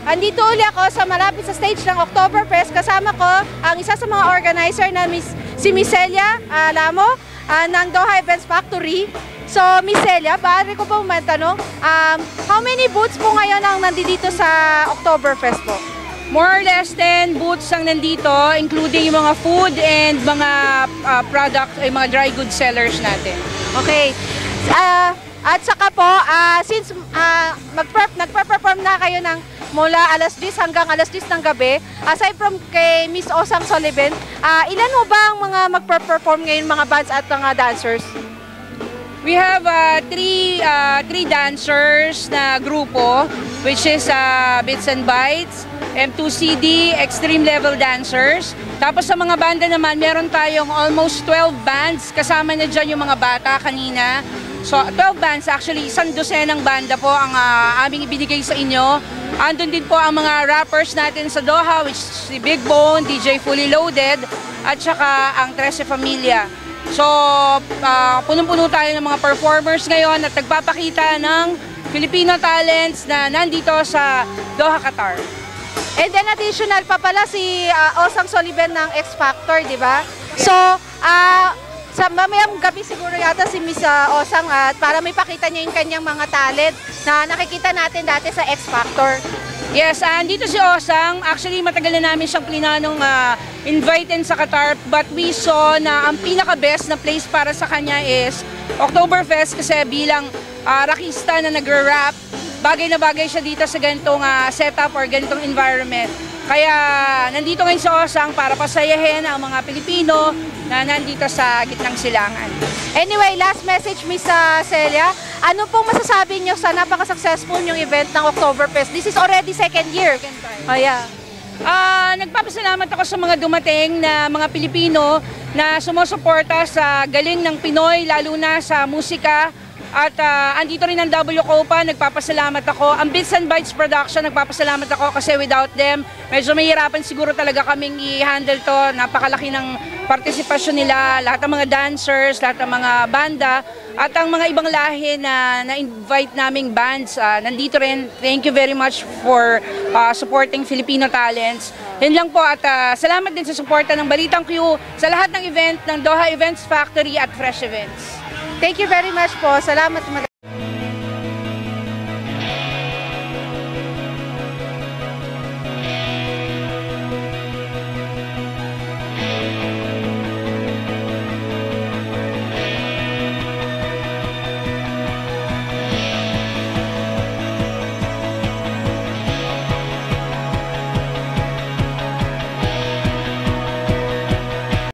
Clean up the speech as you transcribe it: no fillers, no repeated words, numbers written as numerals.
andito uli ako sa malapit sa stage ng Oktoberfest. Kasama ko ang isa sa mga organizer na si Miss Celia Alamo ng Doha Events Factory. So, Miss Celia, bari ko po matanong, how many booths po ngayon ang nandito sa Oktoberfest po? More or less 10 booths ang nandito, including yung mga food and mga product, mga dry goods sellers natin. Okay. At saka po, since nagpe-perform na kayo ng mula alas 10 hanggang alas 10 ng gabi, aside from kay Miss Osang Sullivan, ilan mo ba ang mga magpe-perform ngayon mga bands at mga dancers? We have three dancers na grupo, which is Bits and Bytes, M2CD, Extreme Level Dancers. Tapos sa mga banda naman, meron tayong almost 12 bands. Kasama na dyan yung mga bata kanina. So 12 bands, actually isang dosenang banda po ang aming ibinigay sa inyo. Andun din po ang mga rappers natin sa Doha, which is si Big Bone, DJ Fully Loaded, at saka ang Trece Familia. So punong-puno tayo ng mga performers ngayon at nagpapakita ng Filipino talents na nandito sa Doha, Qatar. And then additional pa pala si Osang Sullivan ng X Factor, di ba? So, sa mamayang gabi siguro yata si Miss Osang at para may pakita niya yung kanyang mga talent na nakikita natin dati sa X Factor. Yes, andito si Osang. Actually, matagal na namin siyang plinanong invite sa Qatar, but we saw na ang pinaka-best na place para sa kanya is Oktoberfest kasi bilang rockista na nag-rap, bagay na bagay siya dito sa ganitong setup or ganitong environment. Kaya nandito ngayon si Osang para pasayahin ang mga Pilipino na nandito sa gitnang silangan. Anyway, last message Miss Celia, ano pong masasabi niyo sa napaka-successful yung event ng Oktoberfest? This is already second year. Oh, yeah. Nagpapasalamat ako sa mga dumating na mga Pilipino na sumusuporta sa galing ng Pinoy, lalo na sa musika. At andito rin ang WCOPA, nagpapasalamat ako. Ang Bits and Bytes Production, nagpapasalamat ako kasi without them, medyo mahirapan siguro talaga kaming i-handle to. Napakalaki ng partisipasyon nila, lahat ng mga dancers, lahat ng mga banda, at ang mga ibang lahi na na-invite naming bands. Nandito rin, thank you very much for supporting Filipino talents. Yan lang po at salamat din sa suporta ng Balitang Q sa lahat ng event ng Doha Events Factory at Fresh Events. Thank you very much po. Salamat, Madam.